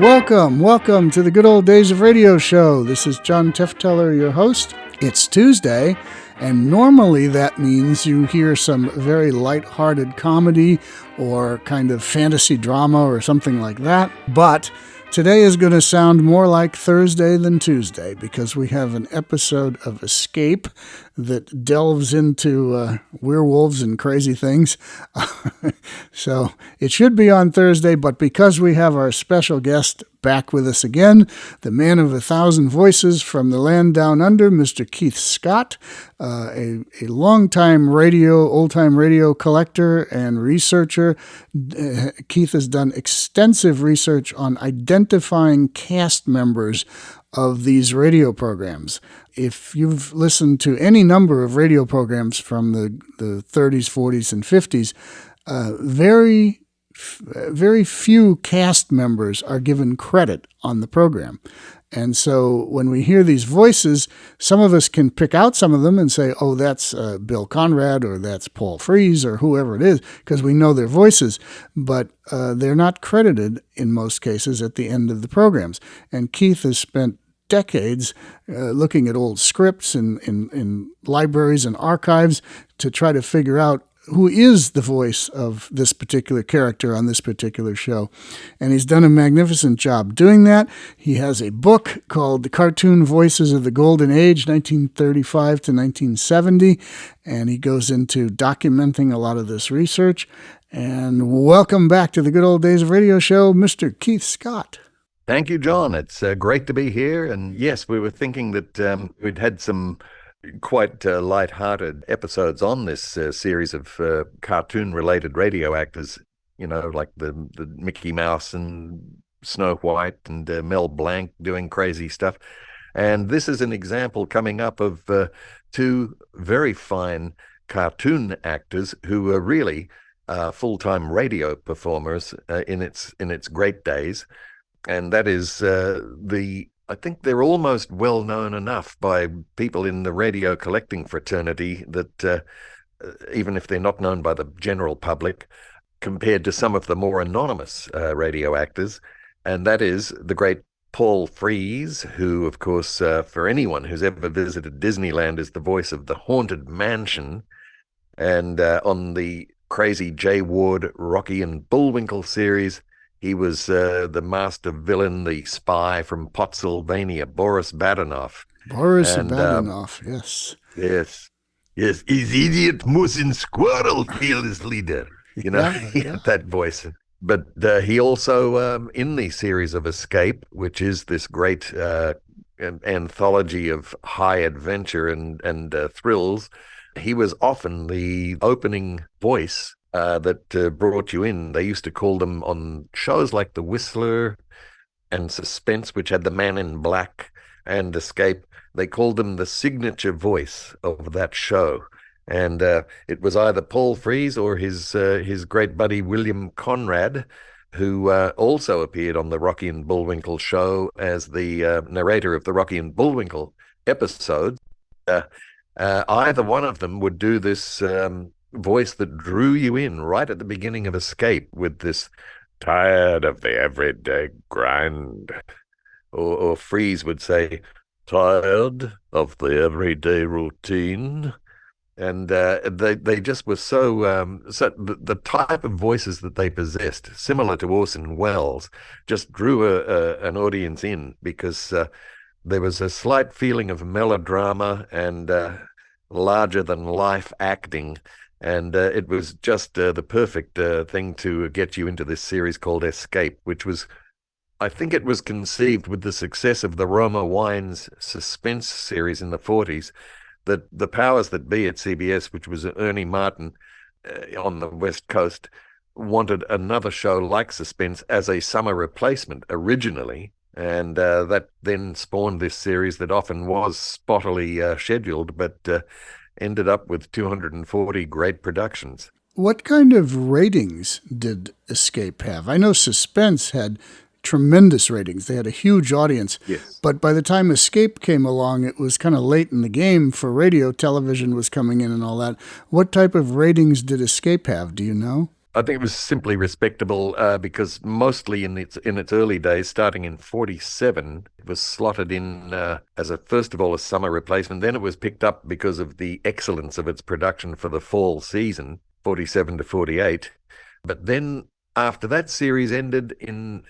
Welcome to the Good Old Days of Radio show. This is John Tefteller, your host. It's Tuesday, and normally that means you hear some very light-hearted comedy or kind of fantasy drama or something like that. But today is going to sound more like Thursday than Tuesday because we have an episode of Escape that delves into werewolves and crazy things. So it should be on Thursday, but because we have our special guest back with us again, the man of 1,000 voices from the land down under, Mr. Keith Scott, a longtime old-time radio collector and researcher. Keith has done extensive research on identifying cast members of these radio programs. If you've listened to any number of radio programs from the 30s, 40s, and 50s, very few cast members are given credit on the program. And so when we hear these voices, some of us can pick out some of them and say, oh, that's Bill Conrad or that's Paul Frees or whoever it is, because we know their voices. But they're not credited in most cases at the end of the programs. And Keith has spent decades looking at old scripts in libraries and archives to try to figure out who is the voice of this particular character on this particular show. And he's done a magnificent job doing that. He has a book called The Cartoon Voices of the Golden Age, 1935 to 1970, and he goes into documenting a lot of this research. And welcome back to the Good Old Days of Radio show, Mr. Keith Scott. Thank you, John. It's great to be here. And yes, we were thinking that we'd had some quite light-hearted episodes on this series of cartoon-related radio actors, you know, like the Mickey Mouse and Snow White and Mel Blanc doing crazy stuff. And this is an example coming up of two very fine cartoon actors who are really full-time radio performers in its great days. And that is I think they're almost well known enough by people in the radio collecting fraternity that even if they're not known by the general public, compared to some of the more anonymous radio actors, and that is the great Paul Frees, who, of course, for anyone who's ever visited Disneyland, is the voice of the Haunted Mansion, and on the crazy Jay Ward, Rocky and Bullwinkle series, he was the master villain, the spy from Pottsylvania, Boris Badenoff. Badenoff, yes. Yes. His idiot moose and squirrel kill his leader. You know, he had that voice. But he also, in the series of Escape, which is this great anthology of high adventure and thrills, he was often the opening voice that brought you in. They used to call them on shows like The Whistler and Suspense, which had the Man in Black, and Escape. They called them the signature voice of that show. And it was either Paul Frees or his great buddy William Conrad, who also appeared on the Rocky and Bullwinkle show as the narrator of the Rocky and Bullwinkle episode. Either one of them would do this voice that drew you in right at the beginning of Escape with this tired of the everyday grind. Or Freeze would say, tired of the everyday routine. And they just were so the type of voices that they possessed, similar to Orson Welles, just drew an audience in because there was a slight feeling of melodrama and larger-than-life acting. And it was just the perfect thing to get you into this series called Escape, which was, I think it was conceived with the success of the Roma Wines Suspense series in the 40s, that the powers that be at CBS, which was Ernie Martin on the West Coast, wanted another show like Suspense as a summer replacement originally. And that then spawned this series that often was spottily scheduled, but ended up with 240 great productions. What kind of ratings did Escape have? I know Suspense had tremendous ratings. They had a huge audience. Yes. But by the time Escape came along, it was kind of late in the game for radio. Television was coming in and all that. What type of ratings did Escape have? Do you know? I think it was simply respectable because mostly in its early days, starting in '47, it was slotted in as a first of all a summer replacement. Then it was picked up because of the excellence of its production for the fall season, '47 to '48. But then after that series ended in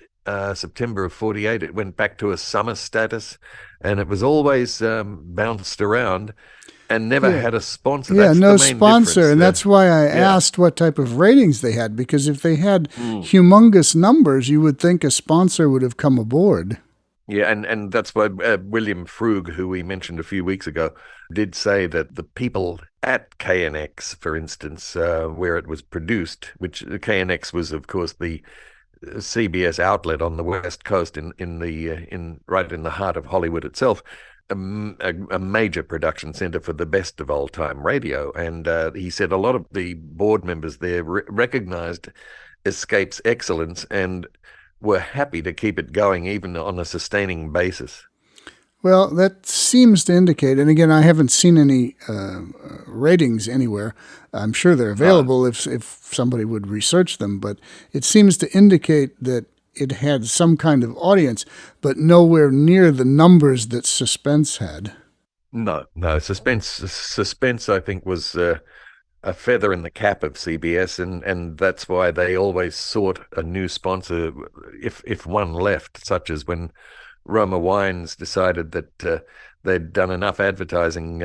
September of '48, it went back to a summer status, and it was always bounced around and never Yeah. had a sponsor. Yeah, That's the no main sponsor. difference. And that's why I Yeah. asked what type of ratings they had, because if they had Mm. humongous numbers, you would think a sponsor would have come aboard. Yeah, and that's why William Frug, who we mentioned a few weeks ago, did say that the people at KNX, for instance, where it was produced, which KNX was, of course, the CBS outlet on the West Coast in right in the heart of Hollywood itself, a major production center for the best of old time radio. And he said a lot of the board members there recognized Escape's excellence and were happy to keep it going even on a sustaining basis. Well, that seems to indicate, and again, I haven't seen any ratings anywhere. I'm sure they're Ah, available if somebody would research them, but it seems to indicate that it had some kind of audience, but nowhere near the numbers that Suspense had. no, suspense. I think was a feather in the cap of CBS, and that's why they always sought a new sponsor if one left, such as when Roma Wines decided that they'd done enough advertising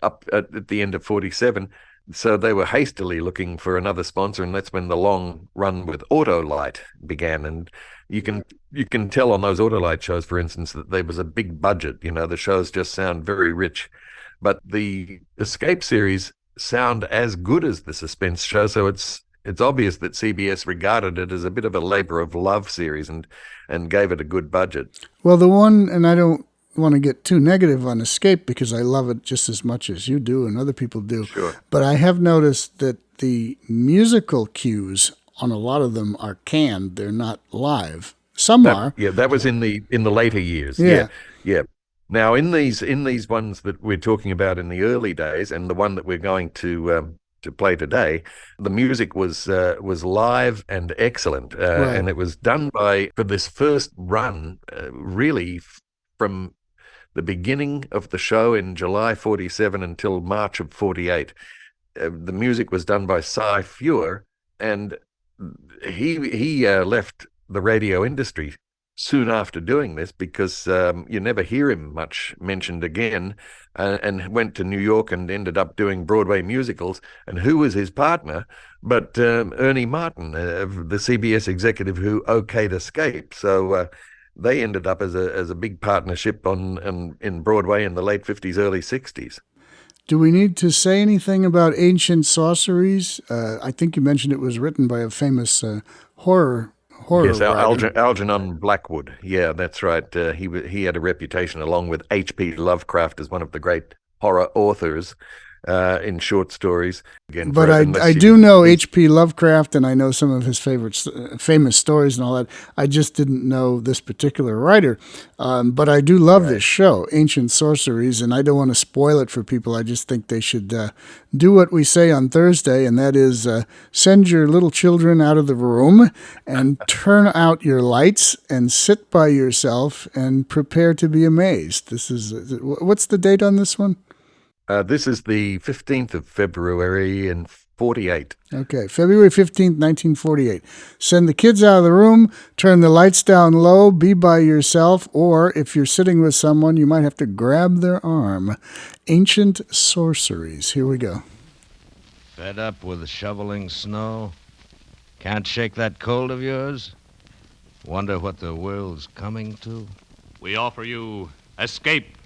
up at the end of '47. So they were hastily looking for another sponsor, and that's when the long run with Autolite began. And you can you can tell on those Autolite shows, for instance, that there was a big budget. You know, the shows just sound very rich, but the Escape series sound as good as the Suspense show. So it's obvious that CBS regarded it as a bit of a labor of love series and gave it a good budget. Well, the one, and I don't want to get too negative on Escape because I love it just as much as you do and other people do, Sure. but I have noticed that the musical cues on a lot of them are canned. They're not live. Some are. That was in the later years. Yeah, Yeah, yeah. Now in these ones that we're talking about in the early days, and the one that we're going to play today, the music was live and excellent, right. and it was done by for this first run, really from the beginning of the show in July '47 until March of '48. The music was done by Cy Feuer, and he left the radio industry soon after doing this because you never hear him much mentioned again, and went to New York and ended up doing Broadway musicals. And who was his partner? But Ernie Martin, the CBS executive who okayed Escape. So they ended up as a big partnership in Broadway in the late '50s, early '60s. Do we need to say anything about Ancient Sorceries? I think you mentioned it was written by a famous horror Yes, writer. Algernon Blackwood. Yeah, that's right. He had a reputation, along with H.P. Lovecraft, as one of the great horror authors in short stories. Again, But for I unless do you know H.P. Lovecraft, and I know some of his favorite famous stories and all that. I just didn't know this particular writer. But I do love right. this show, Ancient Sorceries, and I don't want to spoil it for people. I just think they should do what we say on Thursday, and that is send your little children out of the room and turn out your lights and sit by yourself and prepare to be amazed. This is what's the date on this one? This is the 15th of February in '48. Okay, February 15th, 1948. Send the kids out of the room, turn the lights down low, be by yourself, or if you're sitting with someone, you might have to grab their arm. Ancient Sorceries. Here we go. Fed up with shoveling snow? Can't shake that cold of yours? Wonder what the world's coming to? We offer you Escape.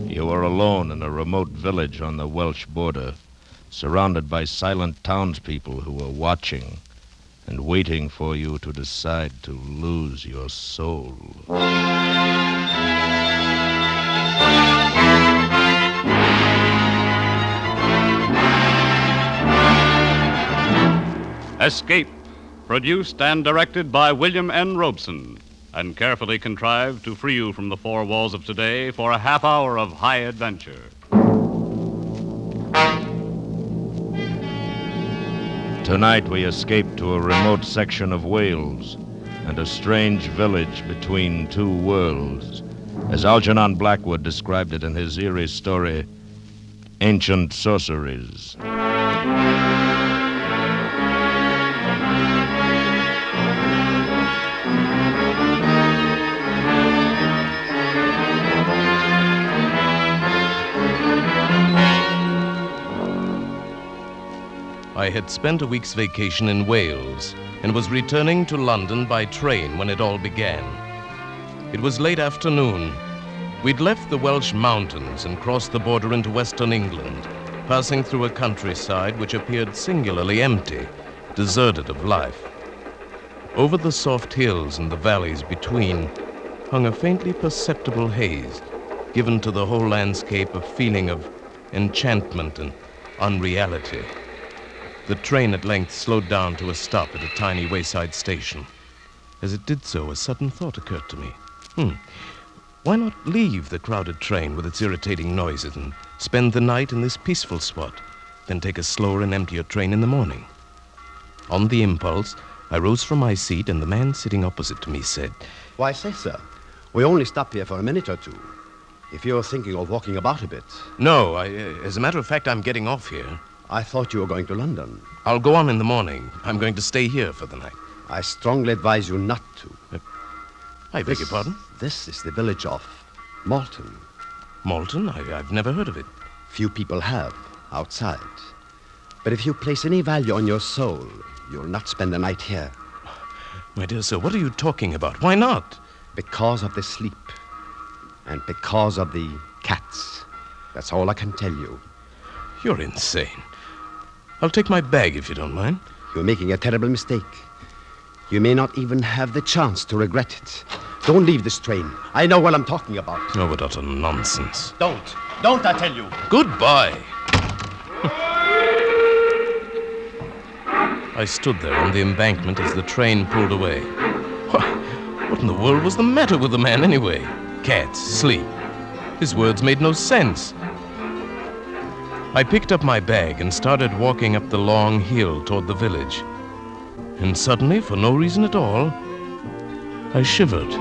You are alone in a remote village on the Welsh border, surrounded by silent townspeople who are watching and waiting for you to decide to lose your soul. Escape, produced and directed by William N. Robeson. and carefully contrived to free you from the four walls of today for a half hour of high adventure. Tonight we escape to a remote section of Wales and a strange village between two worlds, as Algernon Blackwood described it in his eerie story, Ancient Sorceries. I had spent a week's vacation in Wales and was returning to London by train when it all began. It was late afternoon. We'd left the Welsh mountains and crossed the border into western England, passing through a countryside which appeared singularly empty, deserted of life. Over the soft hills and the valleys between hung a faintly perceptible haze, given to the whole landscape a feeling of enchantment and unreality. The train at length slowed down to a stop at a tiny wayside station. As it did so, a sudden thought occurred to me. Why not leave the crowded train with its irritating noises and spend the night in this peaceful spot, then take a slower and emptier train in the morning? On the impulse, I rose from my seat, and the man sitting opposite to me said, Why, say, sir, we only stop here for a minute or two. If you're thinking of walking about a bit. No, as a matter of fact, I'm getting off here. I thought you were going to London. I'll go on in the morning. I'm going to stay here for the night. I strongly advise you not to. I beg your pardon? This is the village of Malton. Malton? I've never heard of it. Few people have outside. But if you place any value on your soul, you'll not spend the night here. My dear sir, what are you talking about? Why not? Because of the sleep. And because of the cats. That's all I can tell you. You're insane. I'll take my bag if you don't mind. You're making a terrible mistake. You may not even have the chance to regret it. Don't leave this train. I know what I'm talking about. Oh, what utter nonsense. Don't, I tell you. Goodbye. I stood there on the embankment as the train pulled away. What in the world was the matter with the man anyway? Cats, sleep. His words made no sense. I picked up my bag and started walking up the long hill toward the village. And suddenly, for no reason at all, I shivered.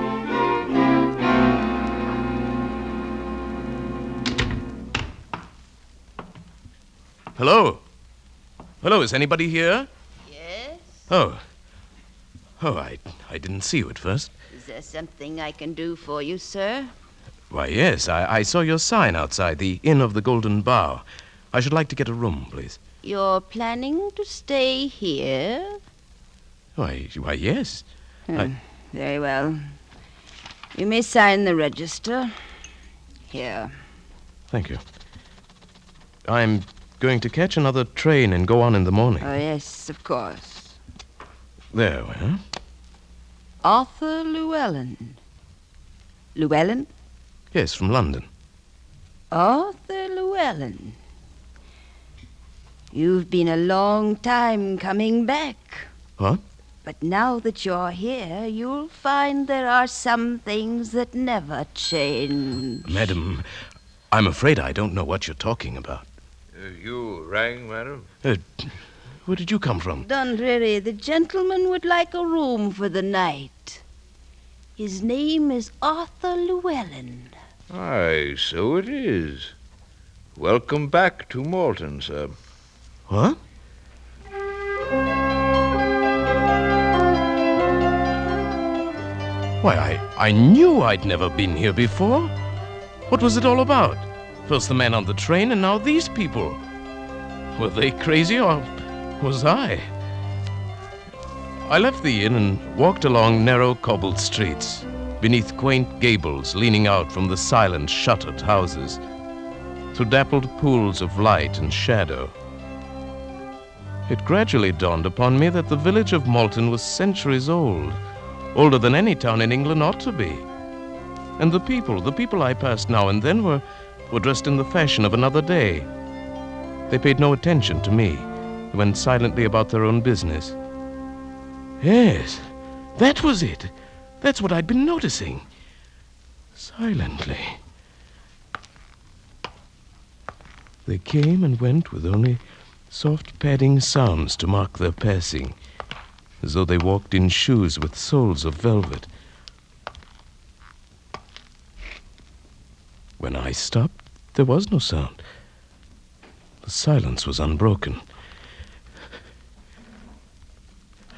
Hello? Hello, is anybody here? Yes? Oh, I didn't see you at first. Is there something I can do for you, sir? Why, yes, I saw your sign outside, the Inn of the Golden Bough. I should like to get a room, please. You're planning to stay here? Why, yes. Very well. You may sign the register. Here. Thank you. I'm going to catch another train and go on in the morning. Oh, yes, of course. There we are. Arthur Llewellyn. Llewellyn? Yes, from London. Arthur Llewellyn. You've been a long time coming back. What? But now that you're here, you'll find there are some things that never change. Madam, I'm afraid I don't know what you're talking about. You rang, madam? Where did you come from? Dundreary, the gentleman would like a room for the night. His name is Arthur Llewellyn. Aye, so it is. Welcome back to Malton, sir. What? Why, I knew I'd never been here before. What was it all about? First the man on the train, and now these people. Were they crazy, or was I? I left the inn and walked along narrow cobbled streets, beneath quaint gables leaning out from the silent, shuttered houses, through dappled pools of light and shadow. It gradually dawned upon me that the village of Malton was centuries old, older than any town in England ought to be. And the people I passed now and then were dressed in the fashion of another day. They paid no attention to me. They went silently about their own business. Yes, that was it. That's what I'd been noticing. Silently. They came and went with only soft padding sounds to mark their passing, as though they walked in shoes with soles of velvet. When I stopped, there was no sound. The silence was unbroken.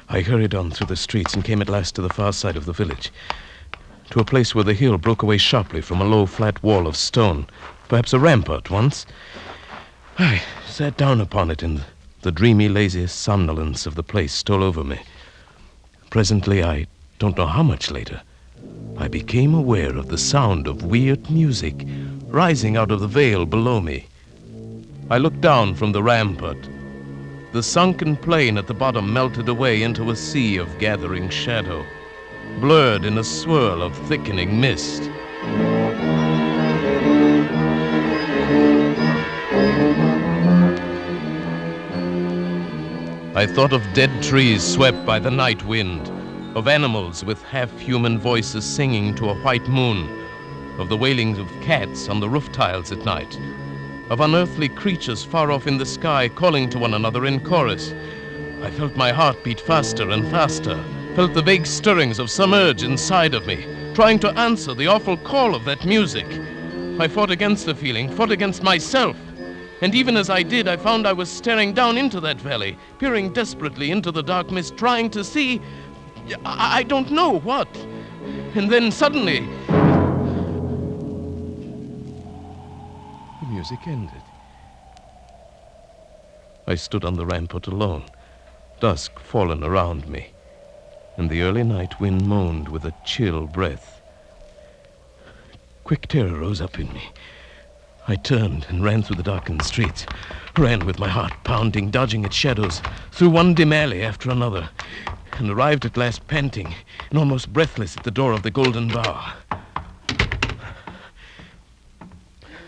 I hurried on through the streets and came at last to the far side of the village, to a place where the hill broke away sharply from a low, flat wall of stone, perhaps a rampart once. I sat down upon it, and the dreamy, lazy somnolence of the place stole over me. Presently, I don't know how much later, I became aware of the sound of weird music rising out of the vale below me. I looked down from the rampart. The sunken plain at the bottom melted away into a sea of gathering shadow, blurred in a swirl of thickening mist. I thought of dead trees swept by the night wind, of animals with half-human voices singing to a white moon, of the wailings of cats on the roof tiles at night, of unearthly creatures far off in the sky calling to one another in chorus. I felt my heart beat faster and faster, felt the vague stirrings of some urge inside of me, trying to answer the awful call of that music. I fought against the feeling, fought against myself. And even as I did, I found I was staring down into that valley, peering desperately into the dark mist, trying to see, I don't know what. And then suddenly, the music ended. I stood on the rampart alone, dusk fallen around me, and the early night wind moaned with a chill breath. Quick terror rose up in me. I turned and ran through the darkened streets, ran with my heart pounding, dodging its shadows, through one dim alley after another, and arrived at last panting and almost breathless at the door of the Golden Bower.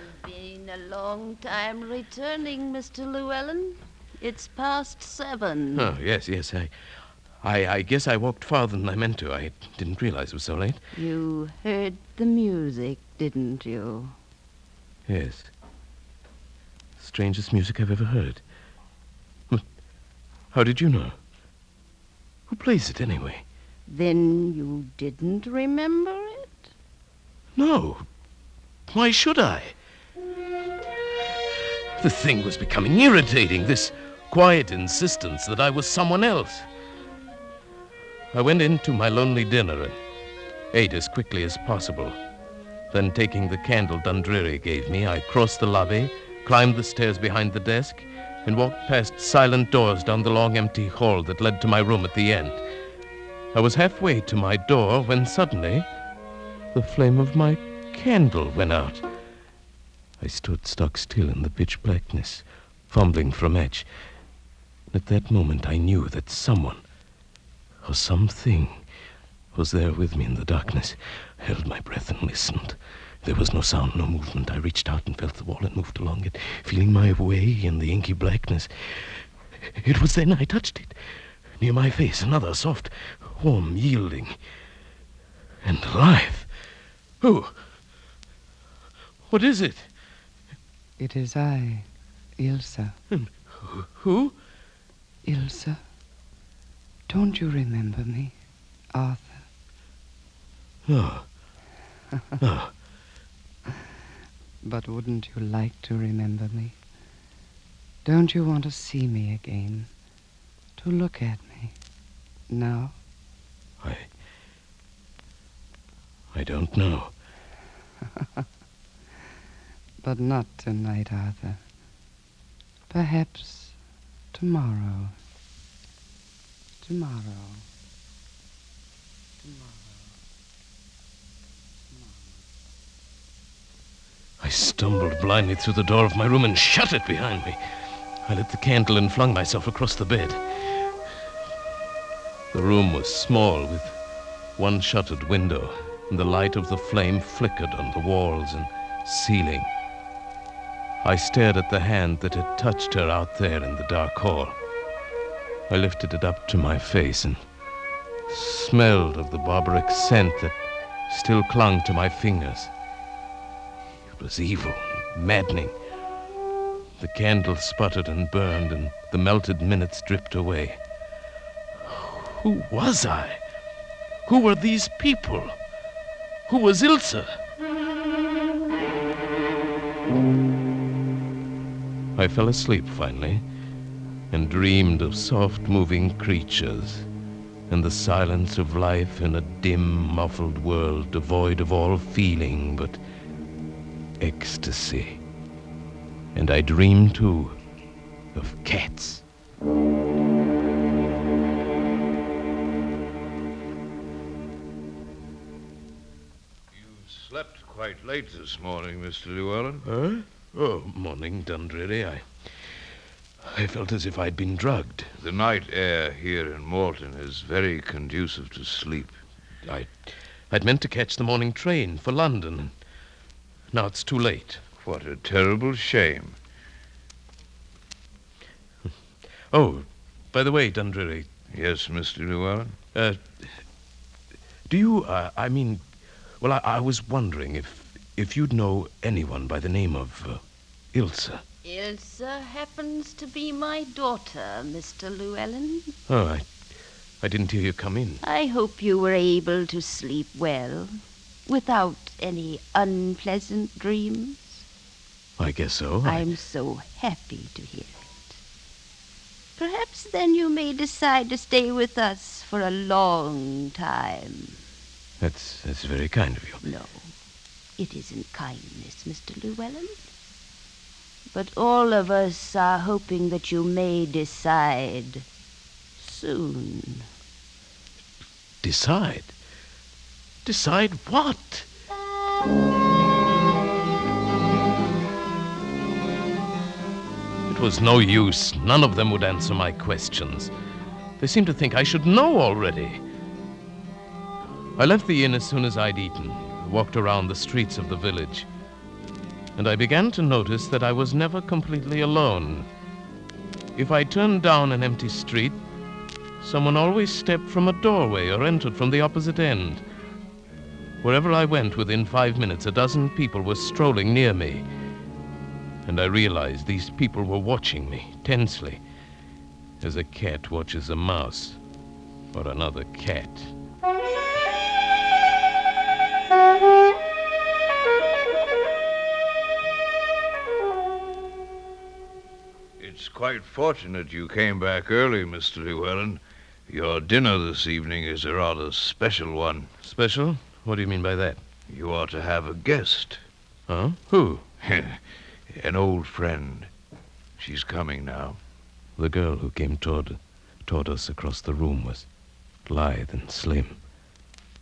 You've been a long time returning, Mr. Llewellyn. It's past 7. Oh, yes. I guess I walked farther than I meant to. I didn't realize it was so late. You heard the music, didn't you? Yes. Strangest music I've ever heard. How did you know? Who plays it, anyway? Then you didn't remember it? No. Why should I? The thing was becoming irritating, this quiet insistence that I was someone else. I went into my lonely dinner and ate as quickly as possible. Then, taking the candle Dundreary gave me, I crossed the lobby, climbed the stairs behind the desk, and walked past silent doors down the long empty hall that led to my room at the end. I was halfway to my door when suddenly the flame of my candle went out. I stood stock still in the pitch blackness, fumbling for a match. At that moment I knew that someone, or something, was there with me in the darkness. I held my breath and listened. There was no sound, no movement. I reached out and felt the wall and moved along it, feeling my way in the inky blackness. It was then I touched it. Near my face, another soft, warm, yielding, and alive. Who? What is it? It is I, Ilsa. And who? Ilsa. Don't you remember me, Arthur? No. No. But wouldn't you like to remember me? Don't you want to see me again? To look at me? Now? I don't know. But not tonight, Arthur. Perhaps tomorrow. Tomorrow. I stumbled blindly through the door of my room and shut it behind me. I lit the candle and flung myself across the bed. The room was small, with one shuttered window, and the light of the flame flickered on the walls and ceiling. I stared at the hand that had touched her out there in the dark hall. I lifted it up to my face, and smelled of the barbaric scent that still clung to my fingers. It was evil, maddening. The candle sputtered and burned, and the melted minutes dripped away. Who was I? Who were these people? Who was Ilse? I fell asleep finally, and dreamed of soft-moving creatures and the silence of life in a dim, muffled world devoid of all feeling but ecstasy. And I dreamed, too, of cats. Slept quite late this morning, Mr. Llewellyn. Huh? Oh, morning, Dundreary. I felt as if I'd been drugged. The night air here in Malton is very conducive to sleep. I'd meant to catch the morning train for London, and now it's too late. What a terrible shame. Oh, by the way, Dundreary. Yes, Mr. Llewellyn? Do you, well, I was wondering if you'd know anyone by the name of Ilse. Ilse happens to be my daughter, Mr. Llewellyn. Oh, I didn't hear you come in. I hope you were able to sleep well, without any unpleasant dreams. I guess so. I'm so happy to hear it. Perhaps then you may decide to stay with us for a long time. That's very kind of you. No, it isn't kindness, Mr. Llewellyn. But all of us are hoping that you may decide soon. Decide? Decide what? It was no use. None of them would answer my questions. They seemed to think I should know already. I left the inn as soon as I'd eaten, walked around the streets of the village, and I began to notice that I was never completely alone. If I turned down an empty street, someone always stepped from a doorway or entered from the opposite end. Wherever I went, within 5 minutes, a dozen people were strolling near me. And I realized these people were watching me, tensely, as a cat watches a mouse or another cat. It's quite fortunate you came back early, Mr. Llewellyn. Your dinner this evening is a rather special one. Special? What do you mean by that? You are to have a guest. Huh? Who? An old friend. She's coming now. The girl who came toward us across the room was lithe and slim,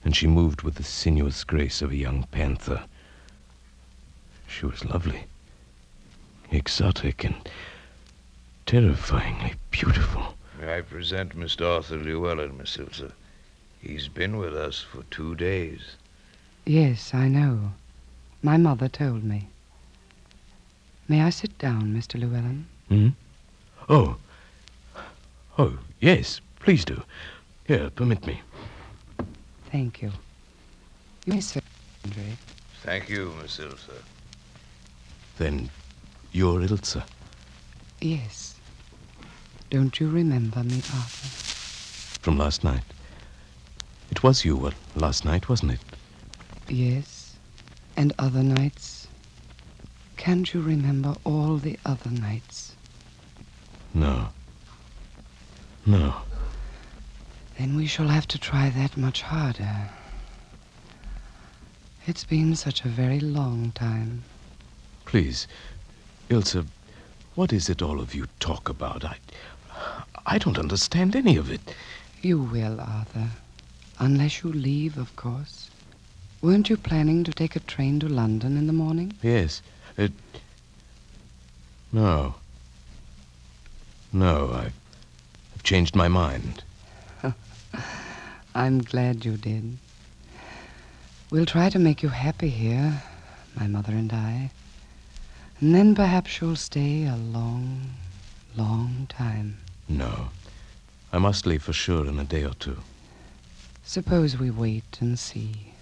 and she moved with the sinuous grace of a young panther. She was lovely, exotic, and terrifyingly beautiful. May I present Mr. Arthur Llewellyn, Miss Ilse? He's been with us for 2 days. Yes, I know. My mother told me. May I sit down, Mr. Llewellyn? Hmm? Oh, yes, please do. Here, permit me. Thank you. You may sit, Andre. Thank you, Miss Ilse. Then you're Ilse? Yes. Don't you remember me, Arthur? From last night. It was you last night, wasn't it? Yes. And other nights. Can't you remember all the other nights? No. Then we shall have to try that much harder. It's been such a very long time. Please, Ilse, what is it all of you talk about? I don't understand any of it. You will, Arthur. Unless you leave, of course. Weren't you planning to take a train to London in the morning? Yes. No, I've changed my mind. I'm glad you did. We'll try to make you happy here, my mother and I. And then perhaps you'll stay a long, long time. No. I must leave for sure in a day or two. Suppose we wait and see.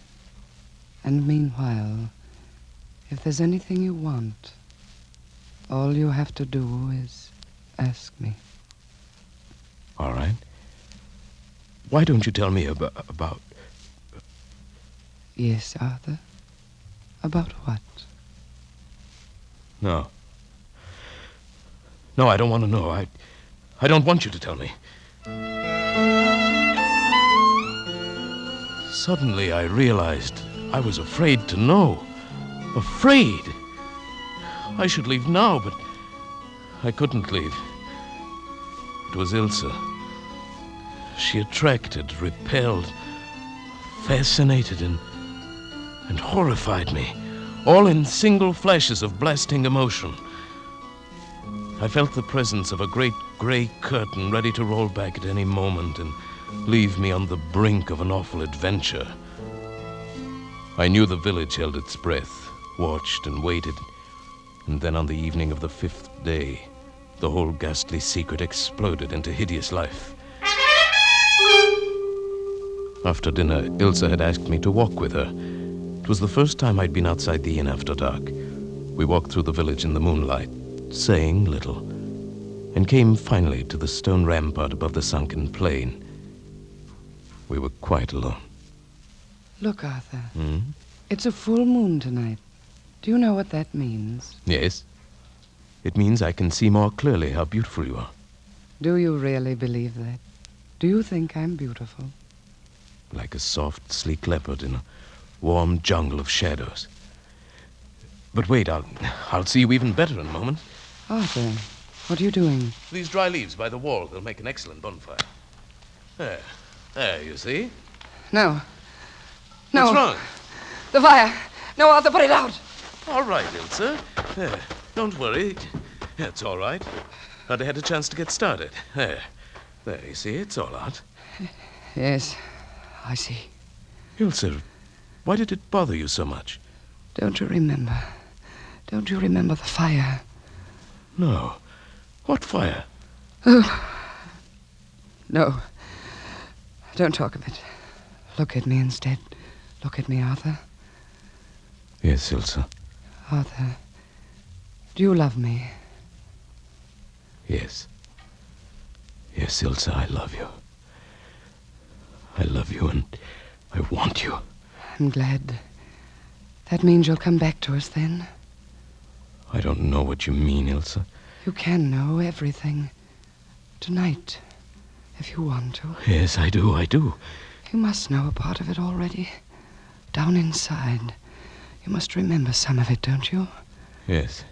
And meanwhile, if there's anything you want, all you have to do is ask me. All right. Why don't you tell me about... Yes, Arthur? About what? No. No, I don't want to know. I don't want you to tell me. Suddenly I realized I was afraid to know. Afraid. I should leave now, but I couldn't leave. It was Ilse. She attracted, repelled, fascinated, and horrified me, all in single flashes of blasting emotion. I felt the presence of a great gray curtain ready to roll back at any moment and leave me on the brink of an awful adventure. I knew the village held its breath, watched and waited, and then on the evening of the 5th day, the whole ghastly secret exploded into hideous life. After dinner, Ilse had asked me to walk with her. It was the first time I'd been outside the inn after dark. We walked through the village in the moonlight, saying little, and came finally to the stone rampart above the sunken plain. We were quite alone. Look, Arthur. It's a full moon tonight. Do you know what that means? Yes. It means I can see more clearly how beautiful you are. Do you really believe that? Do you think I'm beautiful? Like a soft, sleek leopard in a warm jungle of shadows. But wait, I'll see you even better in a moment. Arthur, what are you doing? These dry leaves by the wall, they'll make an excellent bonfire. There, you see? No. No. What's wrong? The fire. No, Arthur, put it out. All right, Ilse. There, don't worry. It's all right. I'd had a chance to get started. There, you see, it's all out. Yes, I see. Ilse, why did it bother you so much? Don't you remember? Don't you remember the fire? No. What fire? Oh. No. Don't talk of it. Look at me instead. Look at me, Arthur. Yes, Ilse. Arthur, do you love me? Yes. Yes, Ilse, I love you. I love you and I want you. I'm glad. That means you'll come back to us then? I don't know what you mean, Ilse. You can know everything. Tonight, if you want to. Yes, I do. You must know a part of it already. Down inside. You must remember some of it, don't you? Yes.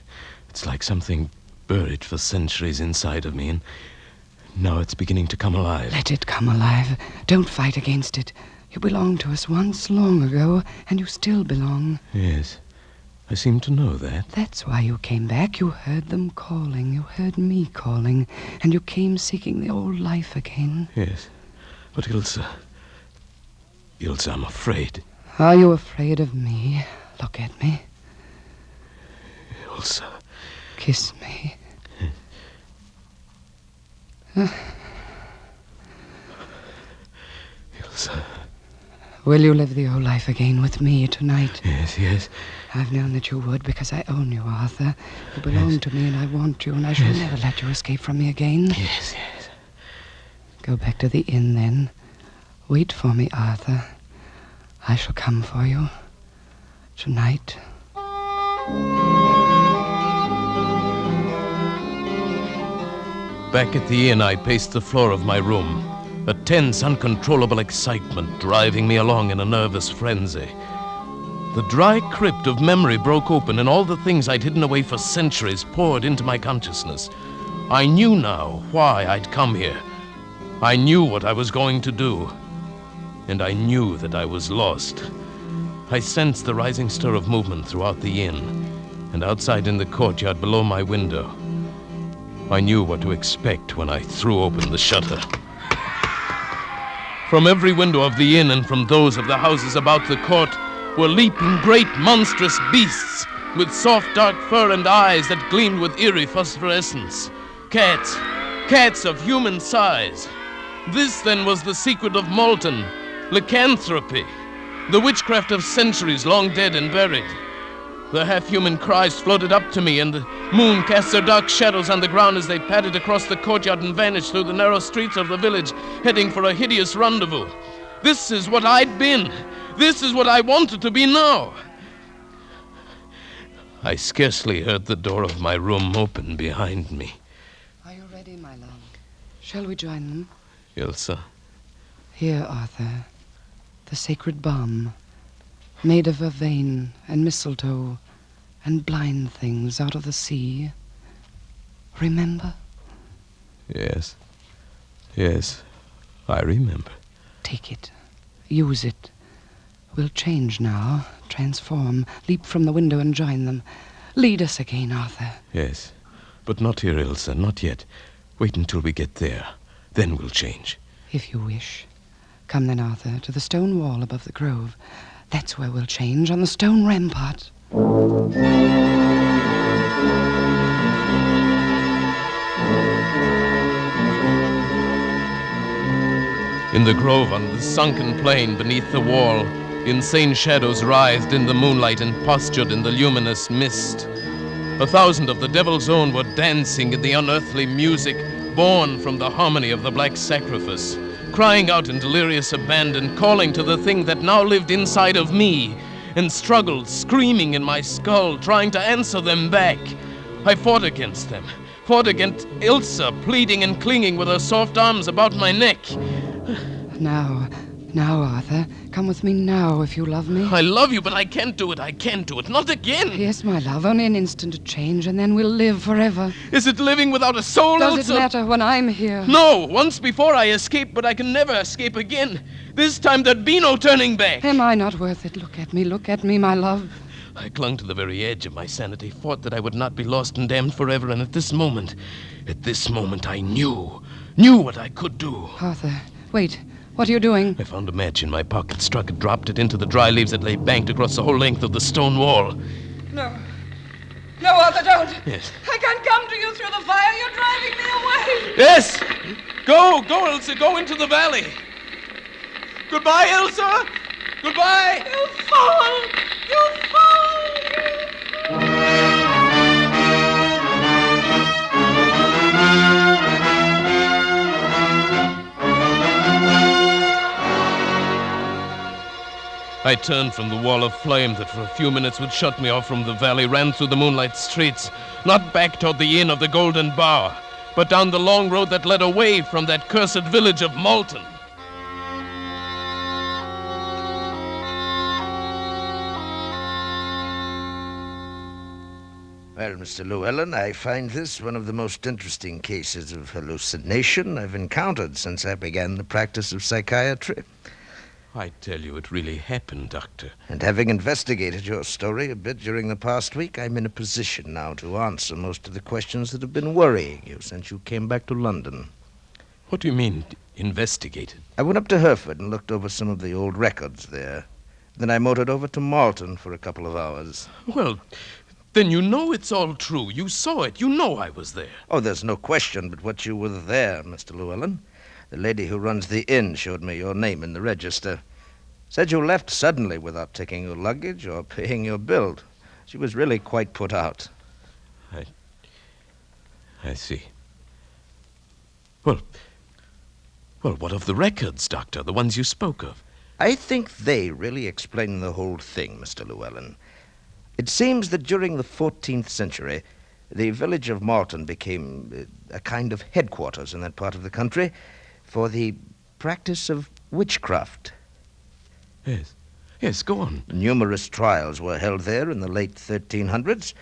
It's like something buried for centuries inside of me, and now it's beginning to come alive. Let it come alive. Don't fight against it. You belonged to us once long ago, and you still belong. Yes. I seem to know that. That's why you came back. You heard them calling. You heard me calling. And you came seeking the old life again. Yes. But Ilse, I'm afraid. Are you afraid of me? Look at me. Ilse. Kiss me. Ilse. Will you live the old life again with me tonight? Yes. I've known that you would because I own you, Arthur. You belong to me and I want you, and I shall never let you escape from me again. Yes. Go back to the inn then. Wait for me, Arthur. I shall come for you. Tonight. Back at the inn, I paced the floor of my room, a tense, uncontrollable excitement driving me along in a nervous frenzy. The dry crypt of memory broke open, and all the things I'd hidden away for centuries poured into my consciousness. I knew now why I'd come here. I knew what I was going to do, and I knew that I was lost. I sensed the rising stir of movement throughout the inn, and outside in the courtyard below my window. I knew what to expect when I threw open the shutter. From every window of the inn and from those of the houses about the court were leaping great monstrous beasts with soft dark fur and eyes that gleamed with eerie phosphorescence. Cats of human size. This then was the secret of Malton, lycanthropy, the witchcraft of centuries long dead and buried. The half-human cries floated up to me, and the moon cast their dark shadows on the ground as they padded across the courtyard and vanished through the narrow streets of the village, heading for a hideous rendezvous. This is what I'd been. This is what I wanted to be now. I scarcely heard the door of my room open behind me. Are you ready, my love? Shall we join them? Ilsa. Here, Arthur, the sacred balm, made of vervain and mistletoe and blind things out of the sea. Remember? Yes. Yes, I remember. Take it. Use it. We'll change now, transform, leap from the window and join them. Lead us again, Arthur. Yes, but not here, Ilsa, not yet. Wait until we get there. Then we'll change. If you wish. Come then, Arthur, to the stone wall above the grove. That's where we'll change, on the stone rampart. In the grove on the sunken plain beneath the wall, insane shadows writhed in the moonlight and postured in the luminous mist. 1,000 of the Devil's Own were dancing in the unearthly music born from the harmony of the black sacrifice, crying out in delirious abandon, calling to the thing that now lived inside of me, and struggled, screaming in my skull, trying to answer them back. I fought against them, fought against Ilsa, pleading and clinging with her soft arms about my neck. Now, Arthur, come with me now if you love me. I love you, but I can't do it, not again. Yes, my love, only an instant to change, and then we'll live forever. Is it living without a soul, Does Ilsa? it matter when I'm here? No, once before I escaped, but I can never escape again. This time there'd be no turning back. Am I not worth it? Look at me, my love. I clung to the very edge of my sanity, fought that I would not be lost and damned forever, and at this moment I knew what I could do. Arthur, wait. What are you doing? I found a match in my pocket, struck it, dropped it into the dry leaves that lay banked across the whole length of the stone wall. No, Arthur, don't. Yes. I can't come to you through the fire. You're driving me away. Yes! Go, Ilsa, go into the valley. Goodbye, Ilsa! Goodbye! You fool! You fool! I turned from the wall of flame that for a few minutes would shut me off from the valley, ran through the moonlight streets, not back toward the inn of the Golden Bower, but down the long road that led away from that cursed village of Malton. Well, Mr. Llewellyn, I find this one of the most interesting cases of hallucination I've encountered since I began the practice of psychiatry. I tell you, it really happened, Doctor. And having investigated your story a bit during the past week, I'm in a position now to answer most of the questions that have been worrying you since you came back to London. What do you mean, investigated? I went up to Hereford and looked over some of the old records there. Then I motored over to Malton for a couple of hours. Well, then you know it's all true. You saw it. You know I was there. Oh, there's no question but what you were there, Mr. Llewellyn. The lady who runs the inn showed me your name in the register. Said you left suddenly without taking your luggage or paying your bill. She was really quite put out. I see. Well, what of the records, Doctor, the ones you spoke of? I think they really explain the whole thing, Mr. Llewellyn. It seems that during the 14th century, the village of Malton became a kind of headquarters in that part of the country for the practice of witchcraft. Yes, go on. Numerous trials were held there in the late 1300s,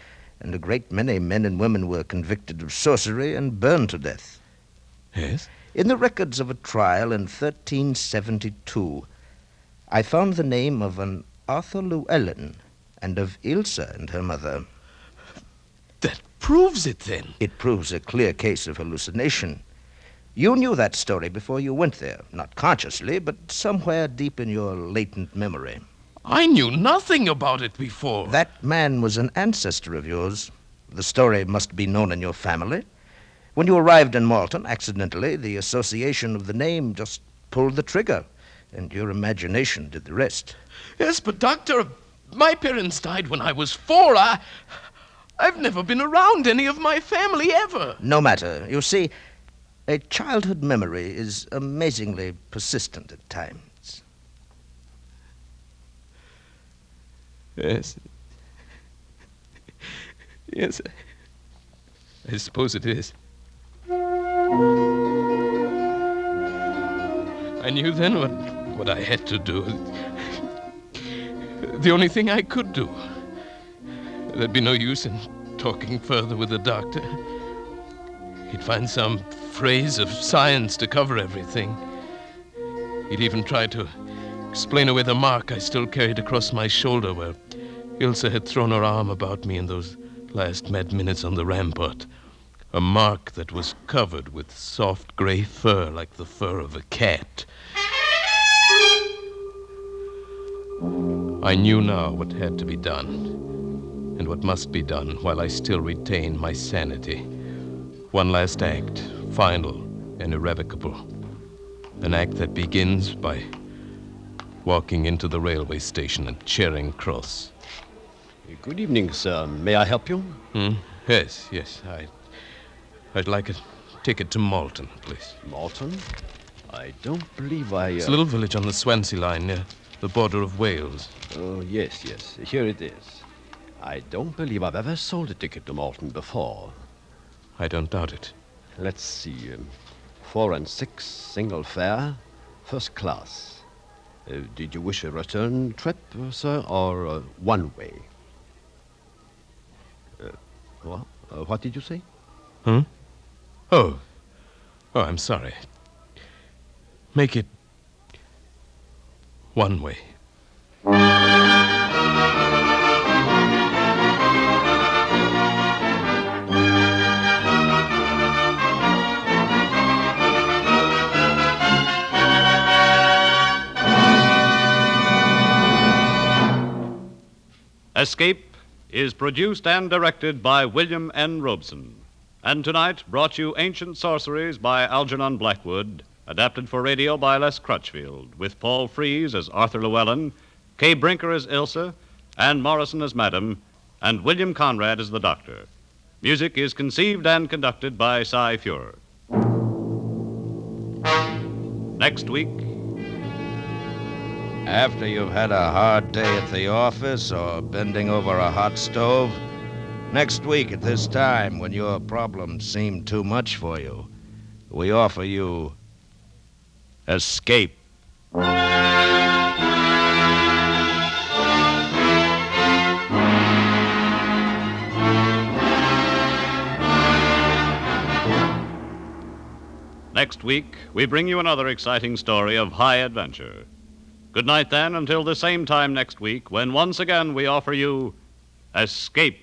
and a great many men and women were convicted of sorcery and burned to death. Yes? In the records of a trial in 1372, I found the name of an Arthur Llewellyn and of Ilsa and her mother. That proves it, then. It proves a clear case of hallucination. You knew that story before you went there, not consciously, but somewhere deep in your latent memory. I knew nothing about it before. That man was an ancestor of yours. The story must be known in your family. When you arrived in Malton, accidentally, the association of the name just pulled the trigger. and your imagination did the rest. Yes, but Doctor, my parents died when I was 4. I've never been around any of my family ever. No matter. You see, a childhood memory is amazingly persistent at times. Yes. Yes, I suppose it is. I knew then what I had to do. The only thing I could do. There'd be no use in talking further with the doctor. He'd find some phrase of science to cover everything. He'd even try to explain away the mark I still carried across my shoulder where Ilsa had thrown her arm about me in those last mad minutes on the rampart. A mark that was covered with soft gray fur like the fur of a cat. I knew now what had to be done, and what must be done while I still retain my sanity. One last act, final and irrevocable. An act that begins by walking into the railway station at Charing Cross. Good evening, sir. May I help you? Yes. I'd like a ticket to Malton, please. Malton? I don't believe I... It's a little village on the Swansea line near the border of Wales. Oh, yes. Here it is. I don't believe I've ever sold a ticket to Malton before. I don't doubt it. Let's see. 4 and 6, single fare, first class. Did you wish a return trip, sir, or one way? What did you say? Oh, I'm sorry. Make it one way. Escape is produced and directed by William N. Robeson. And tonight brought you Ancient Sorceries by Algernon Blackwood, adapted for radio by Les Crutchfield, with Paul Frees as Arthur Llewellyn, Kay Brinker as Ilsa, Ann Morrison as Madam, and William Conrad as the Doctor. Music is conceived and conducted by Cy Fuhrer. Next week... After you've had a hard day at the office or bending over a hot stove, next week at this time, when your problems seem too much for you, we offer you escape. Next week, we bring you another exciting story of high adventure. Good night, then, until the same time next week, when once again we offer you Escape.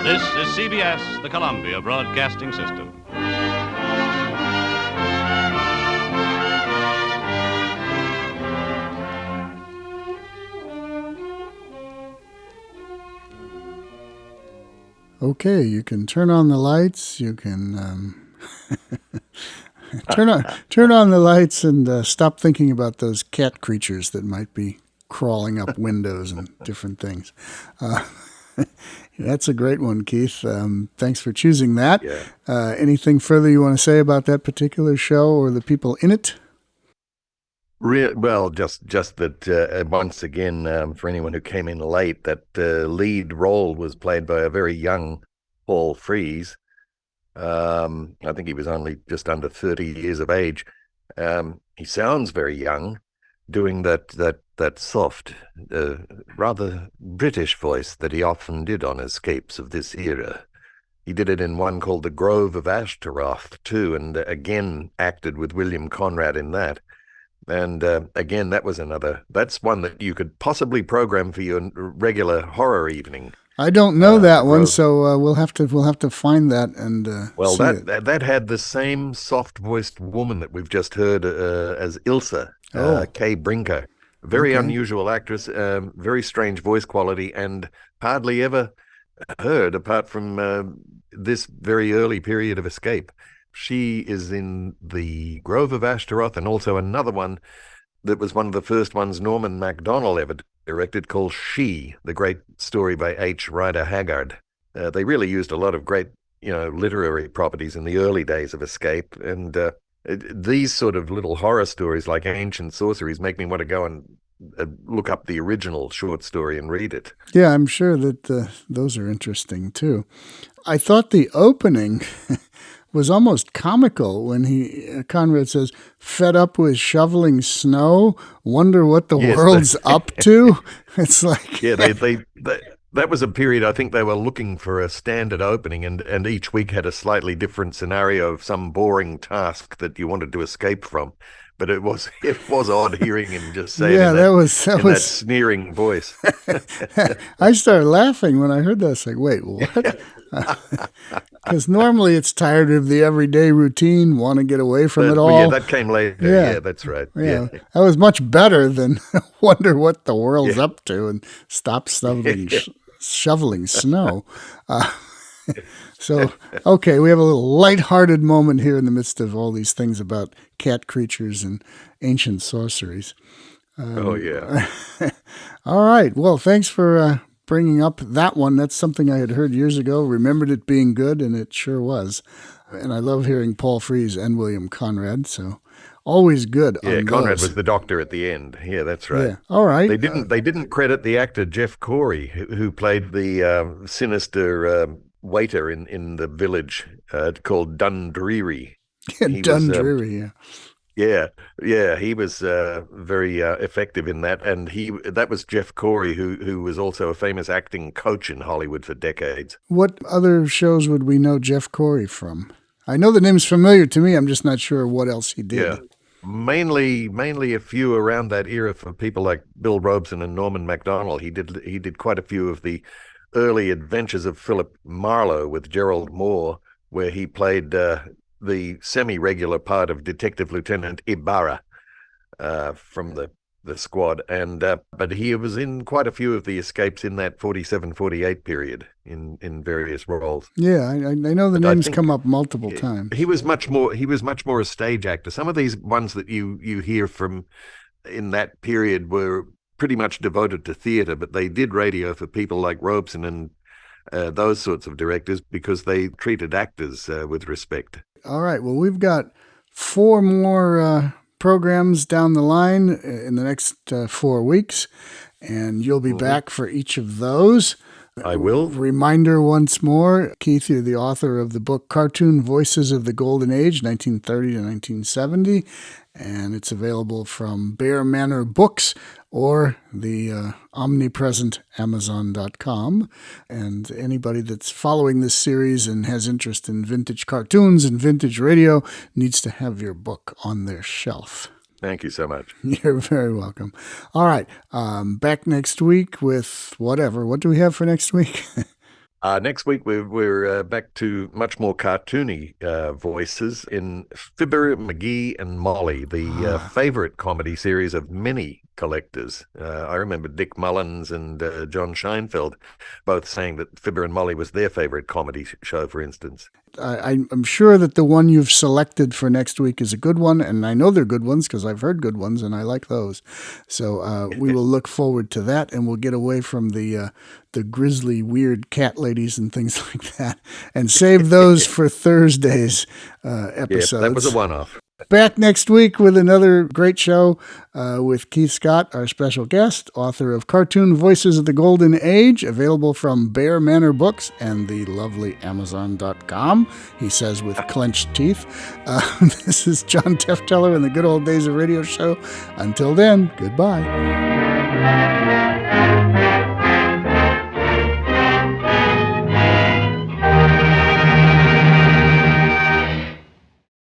This is CBS, the Columbia Broadcasting System. Okay, you can turn on the lights. You can turn on the lights and stop thinking about those cat creatures that might be crawling up windows and different things. That's a great one, Keith. Thanks for choosing that. Yeah. Anything further you want to say about that particular show or the people in it? Well, just that once again, for anyone who came in late, that lead role was played by a very young Paul Frees. I think he was only just under 30 years of age. He sounds very young, doing that soft, rather British voice that he often did on escapes of this era. He did it in one called The Grove of Ashtaroth, too, and again acted with William Conrad in that. And again, that's one that you could possibly program for your regular horror evening. I don't know that one, so we'll have to find that and see it. That had the same soft-voiced woman that we've just heard as Ilsa, Kay Brinker. Very unusual actress, very strange voice quality, and hardly ever heard apart from this very early period of Escape. She is in The Grove of Ashtaroth, and also another one that was one of the first ones Norman MacDonald ever directed, called She, the great story by H. Rider Haggard. They really used a lot of great, literary properties in the early days of Escape, and these sort of little horror stories like Ancient Sorceries make me want to go and look up the original short story and read it. Yeah, I'm sure that those are interesting too. I thought the opening was almost comical when Conrad says, "Fed up with shoveling snow, wonder what the world's up to." It's like, yeah, that was a period I think they were looking for a standard opening, and each week had a slightly different scenario of some boring task that you wanted to escape from. But it was odd hearing him just say it in that sneering voice. I started laughing when I heard that. It's like, wait, what? Because normally it's tired of the everyday routine, want to get away from it all. Yeah, that came later. Yeah, that's right. Yeah. That was much better than wonder what the world's up to and stop shoveling snow. So, okay, we have a little lighthearted moment here in the midst of all these things about cat creatures and ancient sorceries. Oh, yeah. All right. Well, thanks for bringing up that one. That's something I had heard years ago, remembered it being good, and it sure was. And I love hearing Paul Frees and William Conrad, so always good on those. Conrad was the doctor at the end. Yeah, that's right. Yeah. All right. They didn't credit the actor Jeff Corey, who played the sinister waiter in the village called Dundreary. Dundreary, yeah. He was very effective in that, and that was Jeff Corey, who was also a famous acting coach in Hollywood for decades. What other shows would we know Jeff Corey from? I know the name's familiar to me. I'm just not sure what else he did. Yeah. Mainly a few around that era for people like Bill Robeson and Norman MacDonald. He did quite a few of the early adventures of Philip Marlowe with Gerald Moore, where he played the semi-regular part of Detective Lieutenant Ibarra from the squad, and but he was in quite a few of the escapes in that 47-48 period in various roles. Yeah, I know the names come up multiple times. He was much more a stage actor. Some of these ones that you hear from in that period were pretty much devoted to theater, but they did radio for people like Robeson and those sorts of directors because they treated actors with respect. All right. Well, we've got 4 more programs down the line in the next 4 weeks, and you'll be back for each of those. I will. Reminder once more, Keith, you're the author of the book Cartoon Voices of the Golden Age, 1930 to 1970, and it's available from Bear Manor Books or the omnipresent Amazon.com. And anybody that's following this series and has interest in vintage cartoons and vintage radio needs to have your book on their shelf. Thank you so much. You're very welcome. All right. Back next week with whatever. What do we have for next week? Next week, we're back to much more cartoony voices in Fibber, McGee, and Molly, the favorite comedy series of many collectors. I remember Dick Mullins and John Scheinfeld both saying that Fibber and Molly was their favorite comedy show, for instance. I'm sure that the one you've selected for next week is a good one, and I know they're good ones because I've heard good ones, and I like those. So we will look forward to that, and we'll get away from the grisly, weird cat ladies and things like that, and save those for Thursday's episodes. Yeah, that was a one-off. Back next week with another great show with Keith Scott, our special guest, author of Cartoon Voices of the Golden Age, available from Bear Manor Books and the lovely Amazon.com, he says with clenched teeth. This is John Tefteller in the Good Old Days of Radio Show. Until then, goodbye.